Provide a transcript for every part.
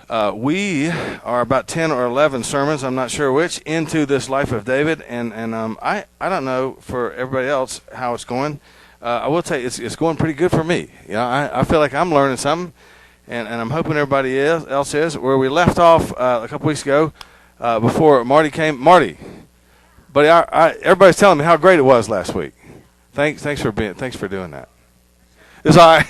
We are about 10 or 11 sermons, I'm not sure which, into this life of David, and I don't know for everybody else how it's going. I will tell you, it's going pretty good for me. You know, I feel like I'm learning something, and I'm hoping everybody else is. Where we left off a couple weeks ago, before Marty came. Marty, buddy, everybody's telling me how great it was last week. Thanks for doing that. It's all right.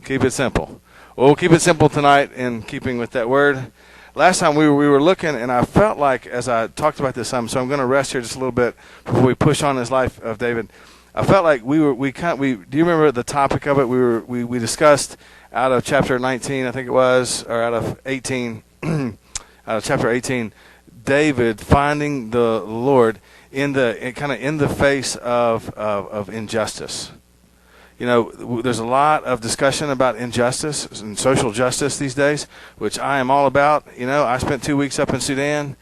Keep it simple. Well, we'll keep it simple tonight in keeping with that word. Last time we were looking, and I felt like, as I talked about this some, so I'm going to rest here just a little bit before we push on this life of David. I felt like do you remember the topic of it? We discussed out of chapter 19, I think it was, or out of 18, out of chapter 18, David finding the Lord in the face of injustice. You know, there's a lot of discussion about injustice and social justice these days, which I am all about. You know, I spent 2 weeks up in Sudan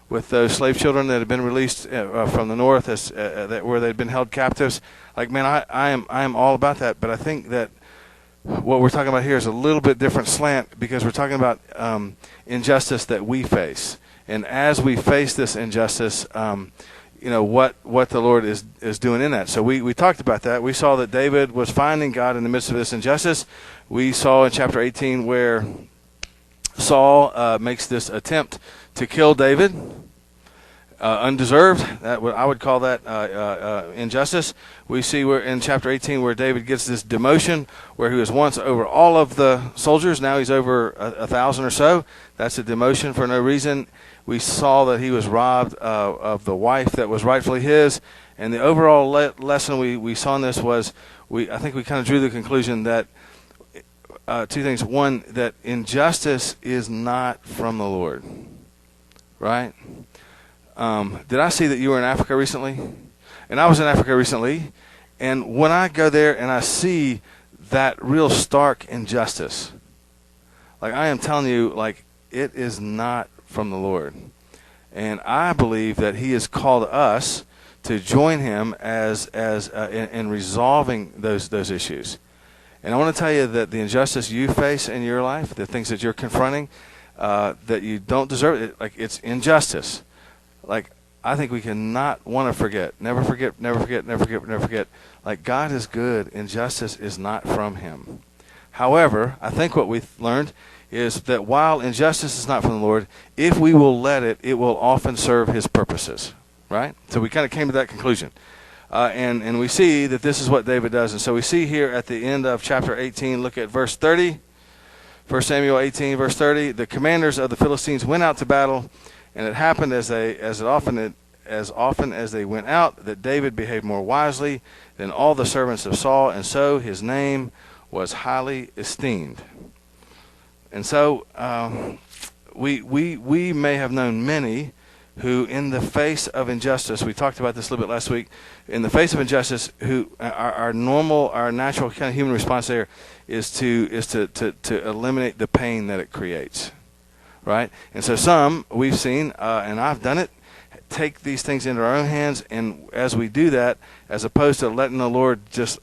with those slave children that had been released from the north, where they'd been held captives. Like, man, I am all about that. But I think that what we're talking about here is a little bit different slant, because we're talking about injustice that we face. And as we face this injustice, you know, what the Lord is doing in that. So we talked about that. We saw that David was finding God in the midst of this injustice. We saw in chapter 18 where Saul makes this attempt to kill David, undeserved. I would call that injustice. We see where in chapter 18 where David gets this demotion, where he was once over all of the soldiers, now he's over 1,000 or so. That's a demotion for no reason. We saw that he was robbed of the wife that was rightfully his. And the overall lesson we saw in this was, I think we kind of drew the conclusion that two things. One, that injustice is not from the Lord. Right? Did I see that you were in Africa recently? And I was in Africa recently. And when I go there and I see that real stark injustice, like, I am telling you, like, it is not from the Lord. And I believe that he has called us to join him in resolving those issues. And I want to tell you that the injustice you face in your life, the things that you're confronting, that you don't deserve, it's injustice. Like, I think we cannot want to forget. Never forget, never forget, never forget, never forget. Like, God is good. Injustice is not from him. However, I think what we've learned is that while injustice is not from the Lord, if we will let it, it will often serve his purposes, right? So we kind of came to that conclusion. And we see that this is what David does. And so we see here at the end of chapter 18, look at verse 30. 1 Samuel 18, verse 30, the commanders of the Philistines went out to battle, and it happened as often as they went out, that David behaved more wisely than all the servants of Saul, and so his name was highly esteemed. And so we may have known many who, in the face of injustice, we talked about this a little bit last week, in the face of injustice, who our natural kind of human response there is to eliminate the pain that it creates, right? And so some we've seen, and I've done it, take these things into our own hands, and as we do that, as opposed to letting the Lord just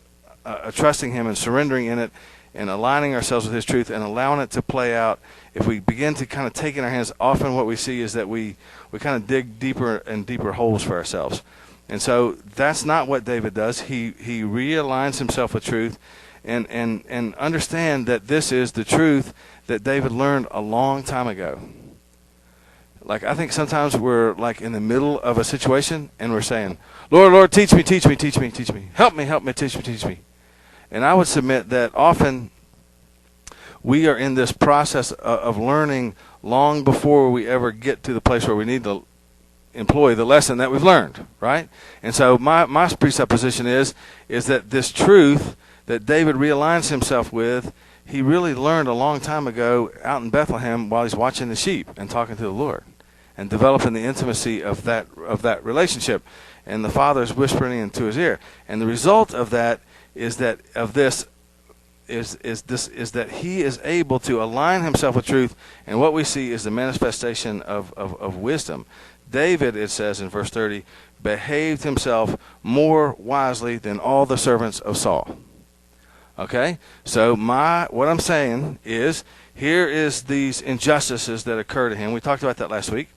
trusting him and surrendering in it, and aligning ourselves with his truth and allowing it to play out, if we begin to kind of take in our hands, often what we see is that we kind of dig deeper and deeper holes for ourselves. And so that's not what David does. He realigns himself with truth and understand that this is the truth that David learned a long time ago. Like, I think sometimes we're like in the middle of a situation and we're saying, Lord, Lord, teach me, teach me, teach me, teach me. Help me, teach me, teach me. And I would submit that often we are in this process of learning long before we ever get to the place where we need to employ the lesson that we've learned, right? And so my presupposition is that this truth that David realigns himself with, he really learned a long time ago out in Bethlehem while he's watching the sheep and talking to the Lord and developing the intimacy of that relationship. And the Father's whispering into his ear. And the result of that is that he is able to align himself with truth, and what we see is the manifestation of wisdom. David, it says in verse 30, behaved himself more wisely than all the servants of Saul. Okay? So what I'm saying is, here is these injustices that occur to him. We talked about that last week.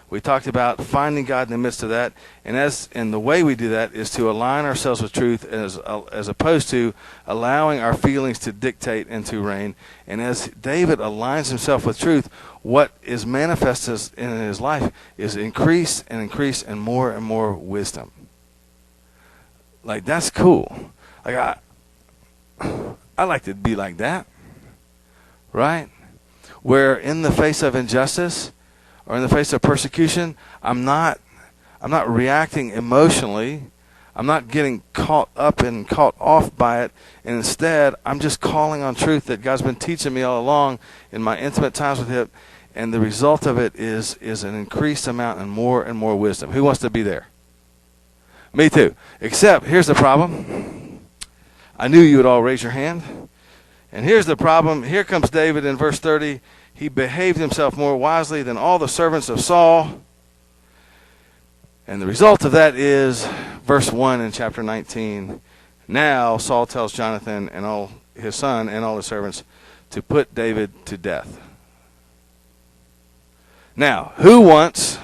We talked about finding God in the midst of that, and the way we do that is to align ourselves with truth, as opposed to allowing our feelings to dictate and to reign. And as David aligns himself with truth, what is manifested in his life is increase and more wisdom. Like, that's cool. Like, I like to be like that, right? Where in the face of injustice, or in the face of persecution, I'm not reacting emotionally. I'm not getting caught up and caught off by it. And instead, I'm just calling on truth that God's been teaching me all along in my intimate times with Him. And the result of it is an increased amount and more wisdom. Who wants to be there? Me too. Except, here's the problem. I knew you would all raise your hand. And here's the problem. Here comes David in verse 30. He behaved himself more wisely than all the servants of Saul. And the result of that is verse 1 in chapter 19. Now Saul tells Jonathan and all his son and all his servants to put David to death. Now, who wants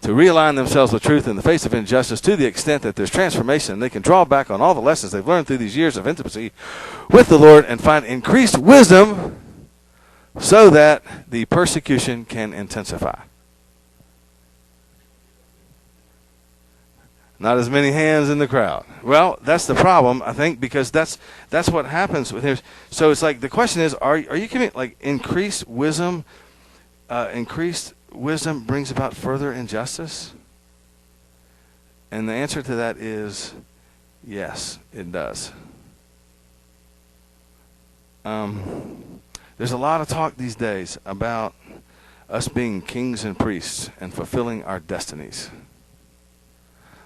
to realign themselves with truth in the face of injustice to the extent that there's transformation and they can draw back on all the lessons they've learned through these years of intimacy with the Lord and find increased wisdom so that the persecution can intensify? Not as many hands in the crowd. Well, that's the problem, I think, because that's what happens with him. So it's like, the question is, are you giving, like, increased wisdom brings about further injustice? And the answer to that is yes, it does. There's a lot of talk these days about us being kings and priests and fulfilling our destinies.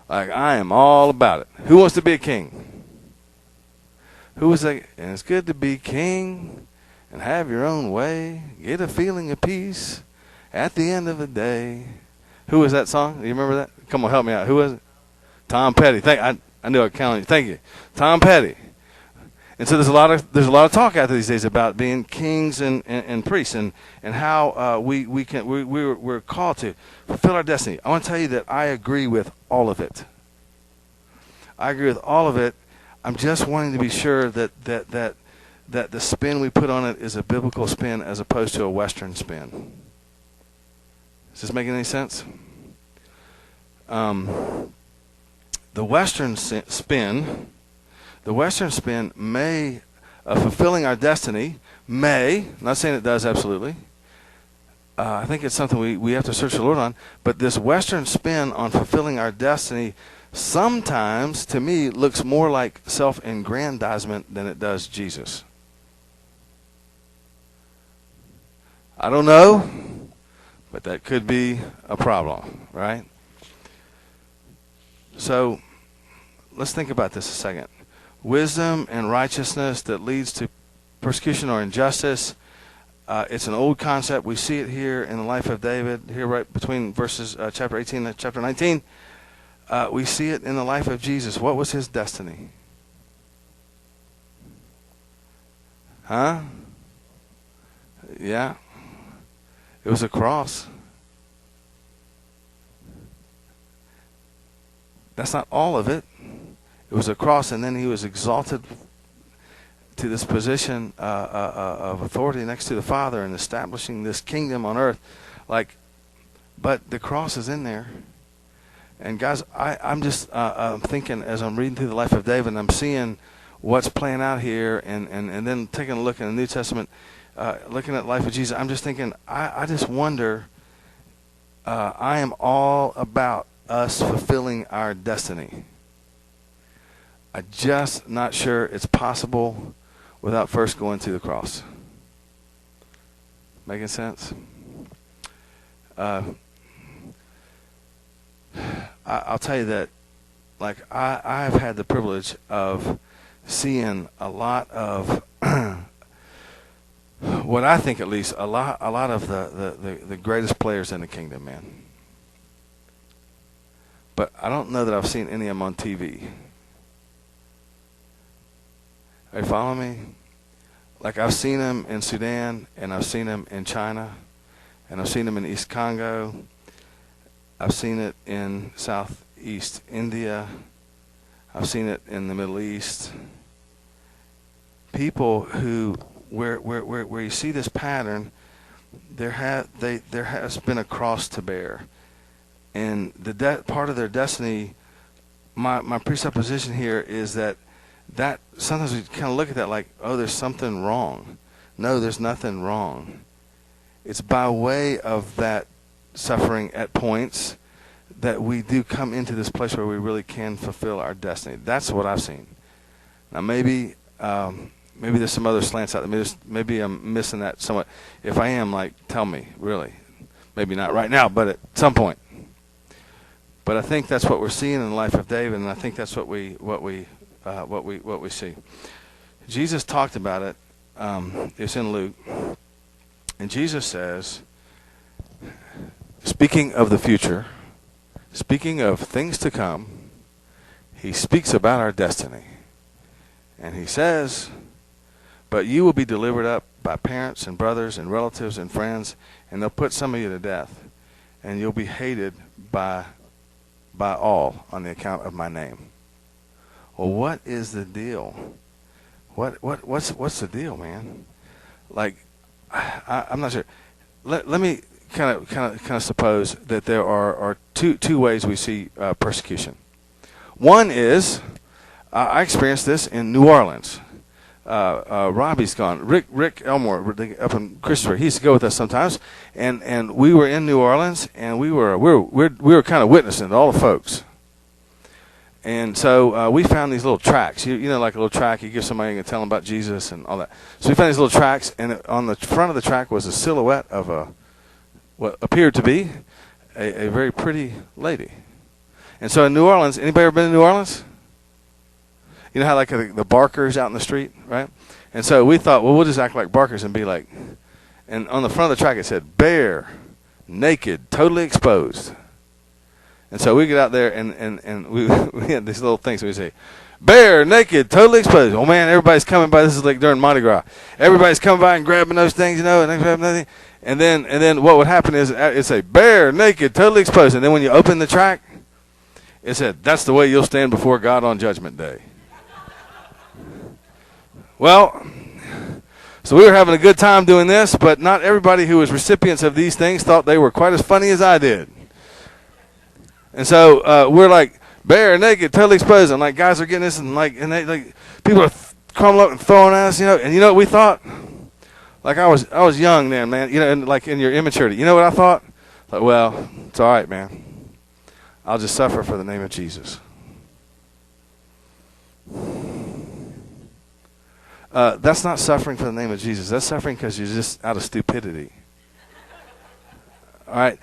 Like, I am all about it. Who wants to be a king? Who was like, and it's good to be king and have your own way, get a feeling of peace at the end of the day. Who was that song? Do you remember that? Come on, help me out. Who was it? Tom Petty. I knew I could count on you. Thank you. Tom Petty. And so there's a lot of talk out there these days about being kings and priests and how we're called to fulfill our destiny. I want to tell you that I agree with all of it. I agree with all of it. I'm just wanting to be sure that the spin we put on it is a biblical spin as opposed to a Western spin. Is this making any sense? The Western spin may, fulfilling our destiny, I'm not saying it does absolutely. I think it's something we have to search the Lord on. But this Western spin on fulfilling our destiny sometimes, to me, looks more like self-aggrandizement than it does Jesus. I don't know, but that could be a problem, right? So let's think about this a second. Wisdom and righteousness that leads to persecution or injustice. It's an old concept. We see it here in the life of David, here right between verses chapter 18 and chapter 19. We see it in the life of Jesus. What was his destiny? Huh? Yeah. It was a cross. That's not all of it. It was a cross, and then he was exalted to this position of authority next to the Father and establishing this kingdom on earth. But the cross is in there. And guys, I'm just thinking as I'm reading through the life of David, and I'm seeing what's playing out here, and then taking a look in the New Testament, looking at the life of Jesus, I'm just thinking, I just wonder, I am all about us fulfilling our destiny. I'm just not sure it's possible without first going to the cross. Making sense? I'll tell you that, like, I've had the privilege of seeing a lot of what I think, at least, a lot of the greatest players in the kingdom, man. But I don't know that I've seen any of them on TV. Are you following me? Like, I've seen him in Sudan, and I've seen him in China, and I've seen him in East Congo. I've seen it in Southeast India. I've seen it in the Middle East. People who, where you see this pattern, there has been a cross to bear, and part of their destiny. My presupposition here is that sometimes we kind of look at that like, oh, there's something wrong. No, there's nothing wrong. It's by way of that suffering at points that we do come into this place where we really can fulfill our destiny. That's what I've seen. Now, maybe there's some other slants out there. Maybe I'm missing that somewhat. If I am, like, tell me, really. Maybe not right now, but at some point. But I think that's what we're seeing in the life of David, and I think that's what we see. Jesus talked about it. It's in Luke, and Jesus says, speaking of the future, speaking of things to come, he speaks about our destiny, and he says, "But you will be delivered up by parents and brothers and relatives and friends, and they'll put some of you to death, and you'll be hated by all on the account of my name." Well, what is the deal? What's the deal, man? Like, I'm not sure. Let me kind of suppose that there are two ways we see persecution. One is I experienced this in New Orleans. Robbie's gone. Rick Elmore up in Christopher. He used to go with us sometimes, and we were in New Orleans, and we were kind of witnessing to all the folks. And so we found these little tracts. You know, like a little tract, you give somebody and tell them about Jesus and all that. So we found these little tracts, and on the front of the tract was a silhouette of what appeared to be a very pretty lady. And so in New Orleans, anybody ever been to New Orleans? You know how like the barkers out in the street, right? And so we thought, well, we'll just act like barkers and be like, and on the front of the track it said, bare, naked, totally exposed. And so we get out there and we had these little things. We say, bare, naked, totally exposed. Oh man, everybody's coming by. This is like during Mardi Gras. Everybody's coming by and grabbing those things, you know, and then what would happen is it'd say, bare, naked, totally exposed. And then when you open the track, it said, that's the way you'll stand before God on Judgment Day. Well, so we were having a good time doing this, but not everybody who was recipients of these things thought they were quite as funny as I did. And so we're like, bare, naked, totally exposed, and like guys are getting this, and they people are crumbling up and throwing at us, you know. And you know what we thought? Like I was young then, man. You know, and like in your immaturity, you know what I thought? Like, well, it's all right, man. I'll just suffer for the name of Jesus. That's not suffering for the name of Jesus. That's suffering because you're just out of stupidity. All right?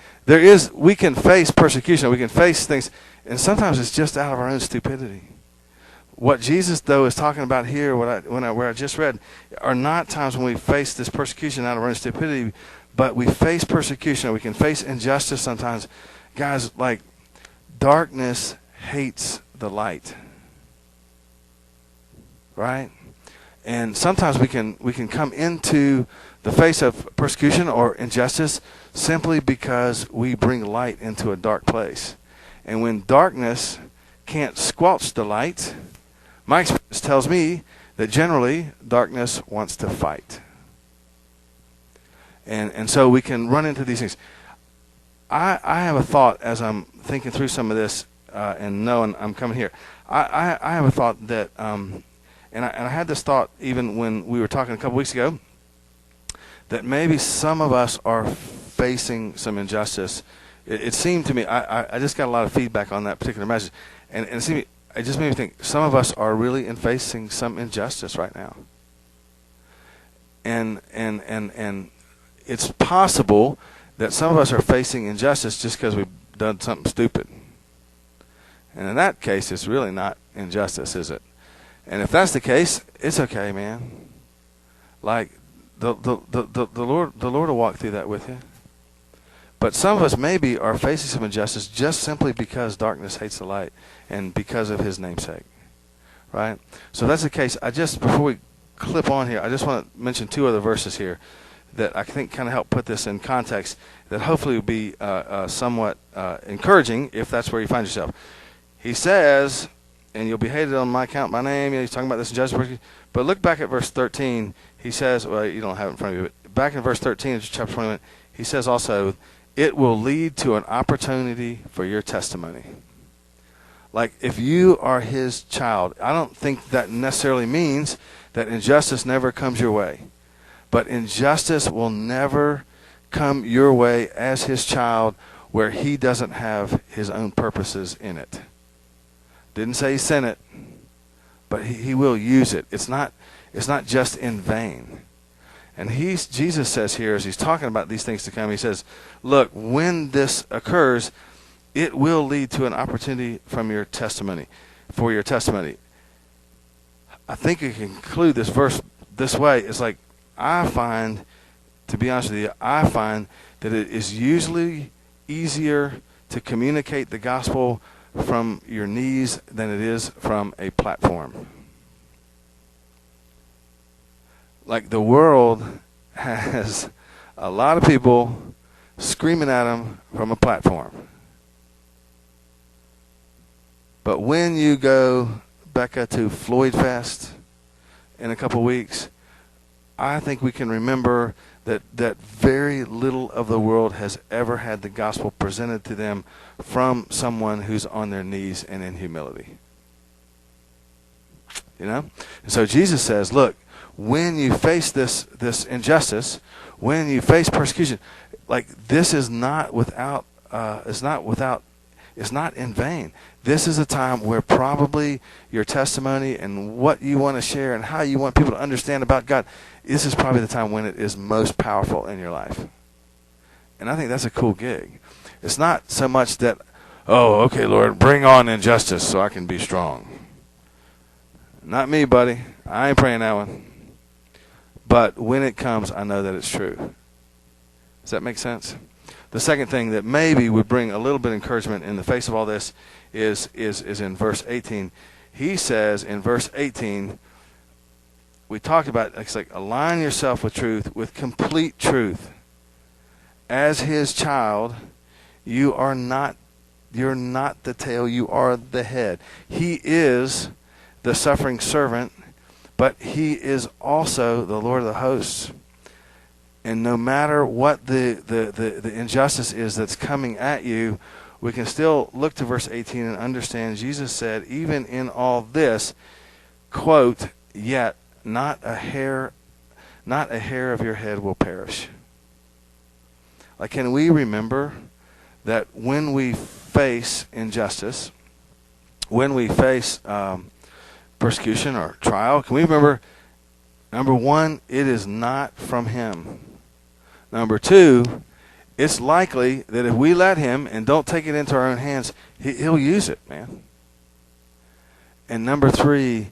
We can face persecution. We can face things, and sometimes it's just out of our own stupidity. What Jesus, though, is talking about here, where I just read, are not times when we face this persecution out of our own stupidity, but we face persecution. We can face injustice sometimes. Guys, like, darkness hates the light. Right? And sometimes we can come into the face of persecution or injustice simply because we bring light into a dark place. And when darkness can't squelch the light, my experience tells me that generally darkness wants to fight. And so we can run into these things. I have a thought as I'm thinking through some of this and knowing I'm coming here. I have a thought that... And I had this thought even when we were talking a couple weeks ago, that maybe some of us are facing some injustice. It seemed to me, I just got a lot of feedback on that particular message, and it just made me think some of us are really facing some injustice right now. And it's possible that some of us are facing injustice just because we've done something stupid. And in that case, it's really not injustice, is it? And if that's the case, it's okay, man. Like the Lord will walk through that with you. But some of us maybe are facing some injustice just simply because darkness hates the light and because of His namesake. right? So if that's the case, before we clip on here, I just want to mention two other verses here that I think kind of help put this in context that hopefully will be somewhat encouraging if that's where you find yourself. He says, and you'll be hated on my account, my name. He's talking about this in Judges. But look back at verse 13. He says, well, you don't have it in front of you, but back in verse 13 of chapter 21, he says also, it will lead to an opportunity for your testimony. Like, if you are his child, I don't think that necessarily means that injustice never comes your way. But injustice will never come your way as his child where he doesn't have his own purposes in it. Didn't say he sent it, but he will use it. It's not just in vain. And Jesus says here, as he's talking about these things to come, he says, look, when this occurs, it will lead to an opportunity from your testimony, for your testimony. I think you can conclude this verse this way. It's like, I find, to be honest with you, I find that it is usually easier to communicate the gospel from your knees than it is from a platform. Like, the world has a lot of people screaming at them from a platform. But when you go, Becca, to Floyd Fest in a couple weeks, I think we can remember that very little of the world has ever had the gospel presented to them from someone who's on their knees and in humility. You know? And so Jesus says, look, when you face this injustice, when you face persecution, like, this is not without, it's not in vain. This is a time where probably your testimony and what you want to share and how you want people to understand about God, this is probably the time when it is most powerful in your life. And I think that's a cool gig. It's not so much that, oh, okay, Lord, bring on injustice so I can be strong. Not me, buddy. I ain't praying that one. But when it comes, I know that it's true. Does that make sense? The second thing that maybe would bring a little bit of encouragement in the face of all this is in verse 18. He says in verse 18, we talked about, it's like, align yourself with truth, with complete truth. As his child, you're not the tail, you are the head. He is the suffering servant, but he is also the Lord of the hosts. And no matter what the injustice is that's coming at you, we can still look to verse 18 and understand Jesus said, even in all this, quote, yet not a hair of your head will perish. Like, can we remember that when we face injustice, when we face persecution or trial, can we remember, number one, it is not from him. Number two, it's likely that if we let him and don't take it into our own hands, he'll use it, man. And number three,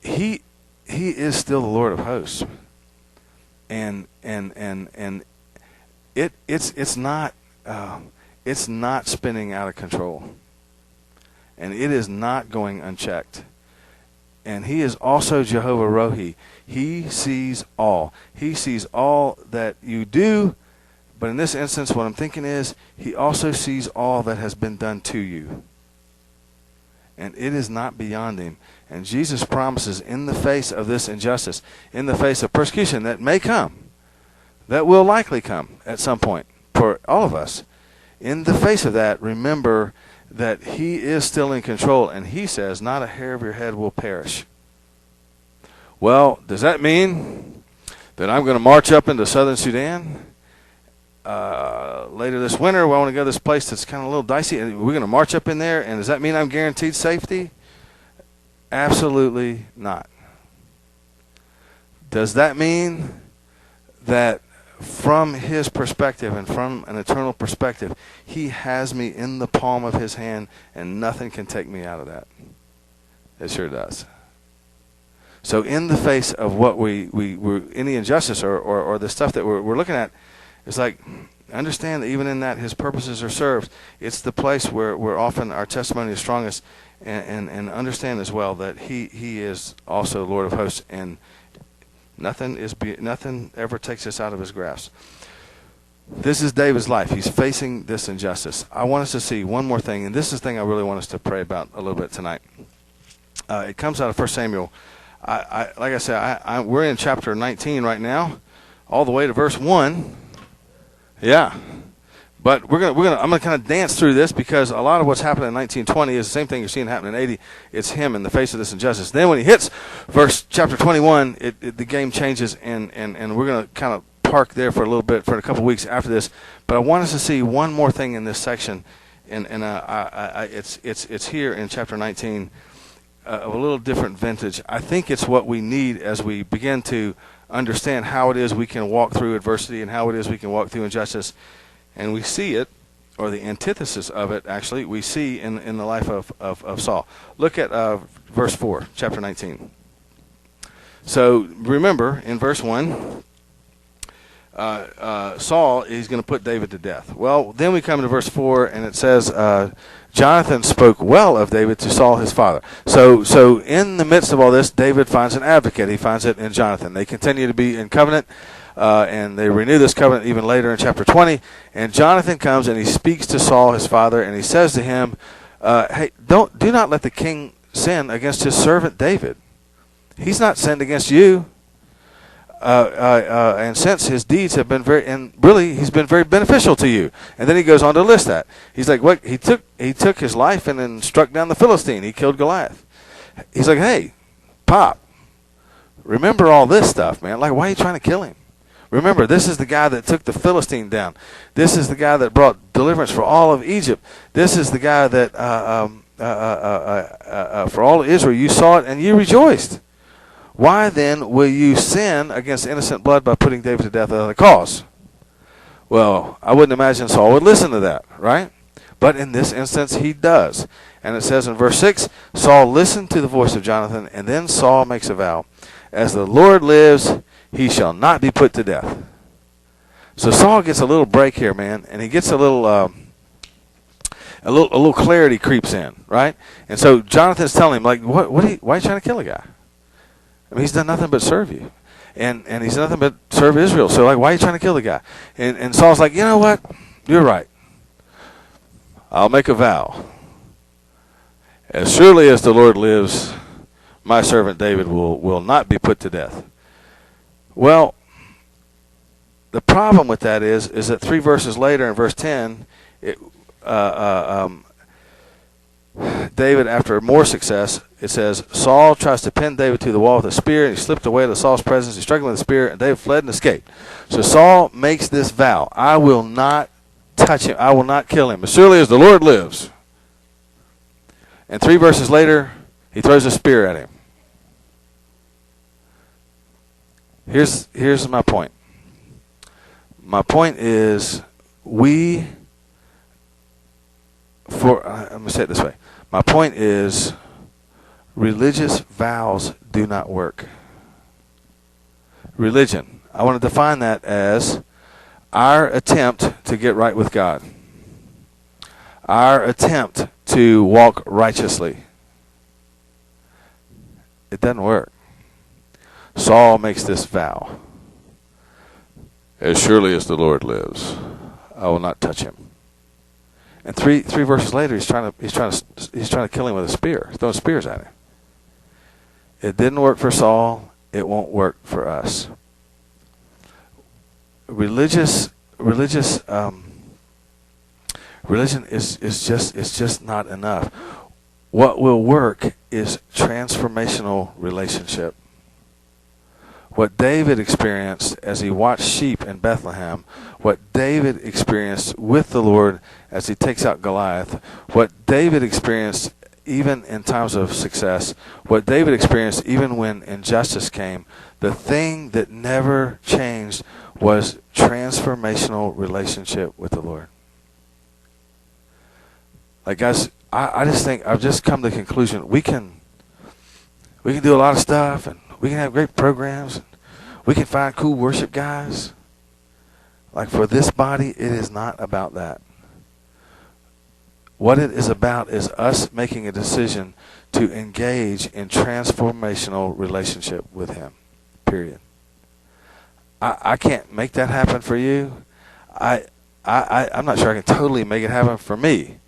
he is still the Lord of hosts. And it's not spinning out of control. And it is not going unchecked. And he is also Jehovah Rohi. He sees all. He sees all that you do, but in this instance, what I'm thinking is, he also sees all that has been done to you. And it is not beyond him. And Jesus promises, in the face of this injustice, in the face of persecution that may come, that will likely come at some point for all of us, in the face of that, remember that he is still in control, and he says, not a hair of your head will perish. Well, does that mean that I'm going to march up into southern Sudan later this winter? Well, I want to go to this place that's kind of a little dicey, and we're going to march up in there, and does that mean I'm guaranteed safety? Absolutely not. Does that mean that from his perspective and from an eternal perspective, he has me in the palm of his hand and nothing can take me out of that? It sure does. So in the face of what we any injustice or the stuff that we're looking at, It's like, understand that even in that his purposes are served. It's the place where often our testimony is strongest, and understand as well that he is also Lord of hosts, and nothing ever takes us out of his grasp. This is David's life. He's facing this injustice. I want us to see one more thing, and this is the thing I really want us to pray about a little bit tonight. It comes out of 1 Samuel. Like I said, we're in chapter 19 right now, all the way to verse 1. Yeah. But I'm gonna kind of dance through this, because a lot of what's happening in 1920 is the same thing you're seeing happen in 80. It's him in the face of this injustice. Then when he hits chapter 21, the game changes, and we're gonna kind of park there for a little bit for a couple weeks after this. But I want us to see one more thing in this section, and it's here in chapter 19 of a little different vintage. I think it's what we need as we begin to understand how it is we can walk through adversity and how it is we can walk through injustice. And we see it, or the antithesis of it, actually, we see in the life of Saul. Look at verse 4, chapter 19. So remember, in verse 1, Saul is going to put David to death. Well, then we come to verse 4, and it says, Jonathan spoke well of David to Saul his father. So in the midst of all this, David finds an advocate. He finds it in Jonathan. They continue to be in covenant, and they renew this covenant even later in chapter 20. And Jonathan comes and he speaks to Saul his father, and he says to him, hey, do not let the king sin against his servant David. He's not sinned against you. And since his deeds have been he's been very beneficial to you. And then he goes on to list that. He's like, what? He took his life and then struck down the Philistine. He killed Goliath. He's like, hey, Pop, remember all this stuff, man. Like, why are you trying to kill him? Remember, this is the guy that took the Philistine down. This is the guy that brought deliverance for all of Egypt. This is the guy that for all of Israel, you saw it and you rejoiced. Why then will you sin against innocent blood by putting David to death without a cause? Well, I wouldn't imagine Saul would listen to that, right? But in this instance, he does. And it says in verse 6, Saul listened to the voice of Jonathan, and then Saul makes a vow. As the Lord lives, he shall not be put to death. So Saul gets a little break here, man, and he gets a little clarity creeps in, right? And so Jonathan's telling him, like, why are you trying to kill a guy? I mean, he's done nothing but serve you. And he's done nothing but serve Israel. So, like, why are you trying to kill the guy? And Saul's like, you know what? You're right. I'll make a vow. As surely as the Lord lives, my servant David will not be put to death. Well, the problem with that is that 3 verses later in verse 10, David, after more success, it says, Saul tries to pin David to the wall with a spear, and he slipped away to Saul's presence. He struggled with the spear, and David fled and escaped. So Saul makes this vow, I will not touch him. I will not kill him, as surely as the Lord lives. And 3 verses later, he throws a spear at him. Here's my point. My point is, let me say it this way. My point is, religious vows do not work. Religion, I want to define that as our attempt to get right with God. Our attempt to walk righteously. It doesn't work. Saul makes this vow. As surely as the Lord lives, I will not touch him. And three verses later, he's trying to kill him with a spear. He's throwing spears at him. It didn't work for Saul. It won't work for us. Religion is just not enough. What will work is transformational relationship. What David experienced as he watched sheep in Bethlehem, what David experienced with the Lord as he takes out Goliath, what David experienced even in times of success, what David experienced even when injustice came, the thing that never changed was transformational relationship with the Lord. Like, guys, I just think I've just come to the conclusion we can do a lot of stuff, and we can have great programs, and we can find cool worship guys. Like for this body, it is not about that. What it is about is us making a decision to engage in transformational relationship with him. Period. I can't make that happen for you. I'm not sure I can totally make it happen for me.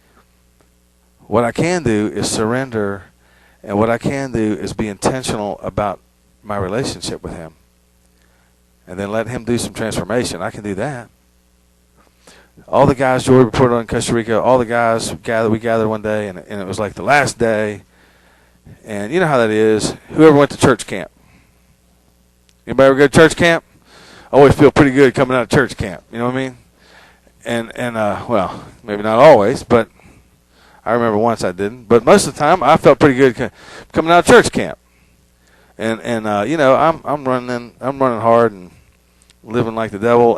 What I can do is surrender, and what I can do is be intentional about my relationship with him. And then let him do some transformation. I can do that. All the guys Joy reported on in Costa Rica, all the guys we gathered one day, and it was like the last day. And you know how that is. Whoever went to church camp. Anybody ever go to church camp? I always feel pretty good coming out of church camp. You know what I mean? And well, maybe not always, but I remember once I didn't. But most of the time, I felt pretty good coming out of church camp. And you know, I'm running hard and living like the devil,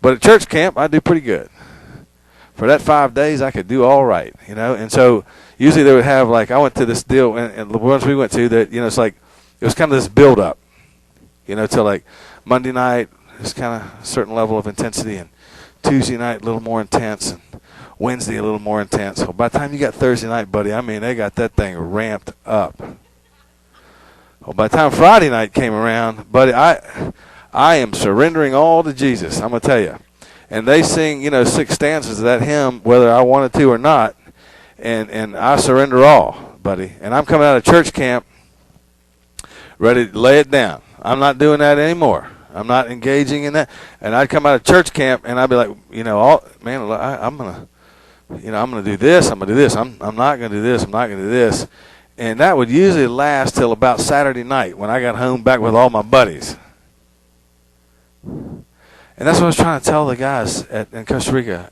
but at church camp I do pretty good. For that 5 days, I could do all right, you know. And so usually they would have, like, I went to this deal, and the ones we went to, that, you know, it's like it was kind of this build up, you know, till like Monday night is kind of a certain level of intensity, and Tuesday night a little more intense, and Wednesday a little more intense. Well, by the time you got Thursday night, buddy, I mean, they got that thing ramped up. Well, by the time Friday night came around, buddy, I am surrendering all to Jesus, I'm going to tell you. And they sing, you know, 6 stanzas of that hymn, whether I wanted to or not, and I surrender all, buddy. And I'm coming out of church camp ready to lay it down. I'm not doing that anymore. I'm not engaging in that. And I'd come out of church camp, and I'd be like, you know, I'm going to do this, I'm going to do this. I'm not going to do this, I'm not going to do this. And that would usually last till about Saturday night when I got home back with all my buddies. And that's what I was trying to tell the guys in Costa Rica.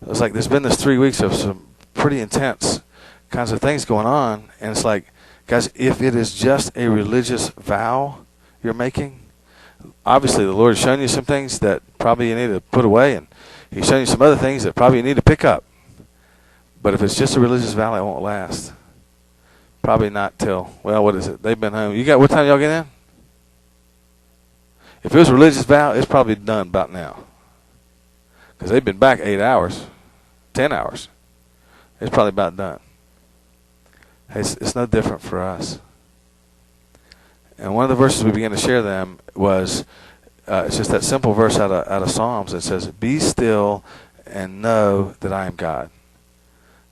It was like there's been this 3 weeks of some pretty intense kinds of things going on. And it's like, guys, if it is just a religious vow you're making, obviously the Lord has shown you some things that probably you need to put away, and he's shown you some other things that probably you need to pick up. But if it's just a religious vow, it won't last. Probably not till, well, what is it? They've been home. What time y'all get in? If it was a religious vow, it's probably done about now. Because they've been back 8 hours, 10 hours. It's probably about done. It's no different for us. And one of the verses we began to share them was, it's just that simple verse out of Psalms that says, "Be still and know that I am God."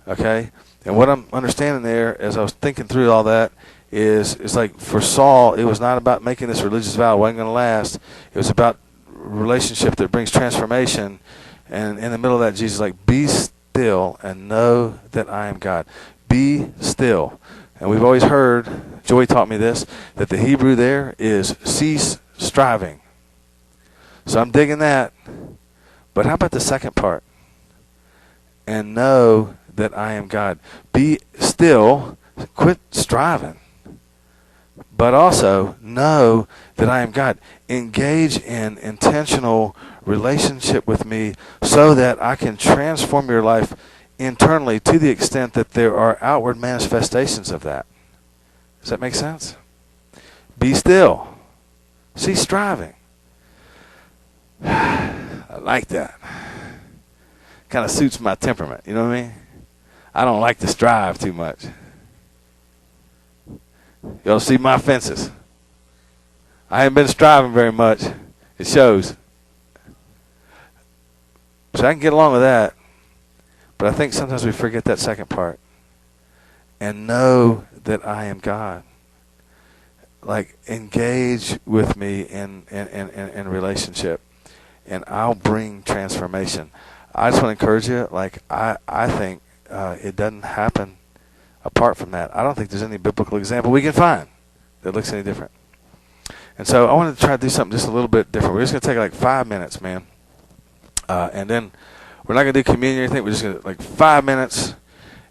Okay? And what I'm understanding there, as I was thinking through all that, is it's like for Saul, it was not about making this religious vow. It wasn't going to last. It was about relationship that brings transformation. And in the middle of that, Jesus is like, be still and know that I am God. Be still. And we've always heard, Joey taught me this, that the Hebrew there is cease striving. So I'm digging that. But how about the second part? And know that I am God. Be still. Quit striving. But also know that I am God. Engage in intentional relationship with me so that I can transform your life internally to the extent that there are outward manifestations of that. Does that make sense? Be still. Cease striving. I like that. Kind of suits my temperament. You know what I mean? I don't like to strive too much. Y'all see my fences. I haven't been striving very much. It shows. So I can get along with that. But I think sometimes we forget that second part. And know that I am God. Like, engage with me in relationship. And I'll bring transformation. I just want to encourage you. Like, I think it doesn't happen apart from that. I don't think there's any biblical example we can find that looks any different. And so I wanted to try to do something just a little bit different. We're just going to take like 5 minutes, man. And then we're not going to do communion or anything. We're just going to like 5 minutes.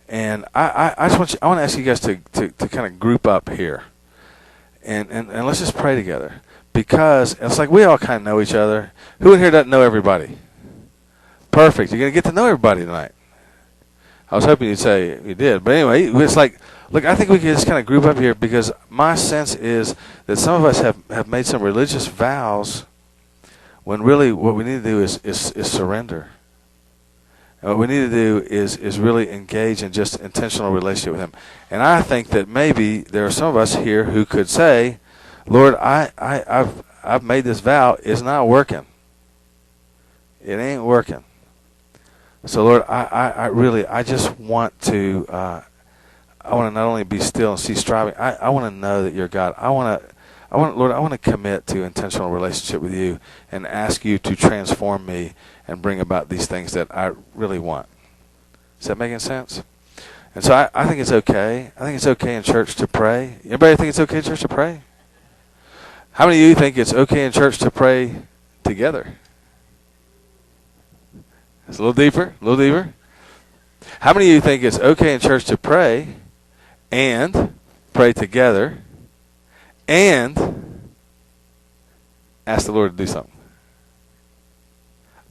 And I want to ask you guys to kind of group up here. And let's just pray together. Because it's like we all kind of know each other. Who in here doesn't know everybody? Perfect. You're going to get to know everybody tonight. I was hoping you'd say you did. But anyway, it's like, look, I think we can just kind of group up here because my sense is that some of us have made some religious vows when really what we need to do is surrender. And what we need to do is really engage in just intentional relationship with him. And I think that maybe there are some of us here who could say, Lord, I've made this vow. It's not working. It ain't working. So Lord, I just want to I want to not only be still and cease striving. I want to know that you're God. Lord, I want to commit to intentional relationship with you and ask you to transform me and bring about these things that I really want. Is that making sense? And so I think it's okay. I think it's okay in church to pray. Anybody think it's okay in church to pray? How many of you think it's okay in church to pray together? It's a little deeper, a little deeper. How many of you think it's okay in church to pray and pray together and ask the Lord to do something?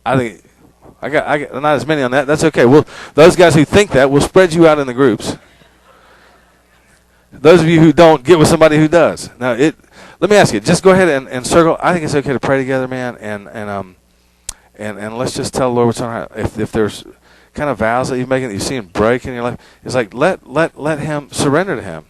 I think I got not as many on that. That's okay. Well, those guys who think that, we'll spread you out in the groups. Those of you who don't, get with somebody who does. Now, let me ask you. Just go ahead and circle. I think it's okay to pray together, man, and let's just tell the Lord what's on our heart. If there's kind of vows that you're making that you've seen break in your life, it's like let him surrender to him.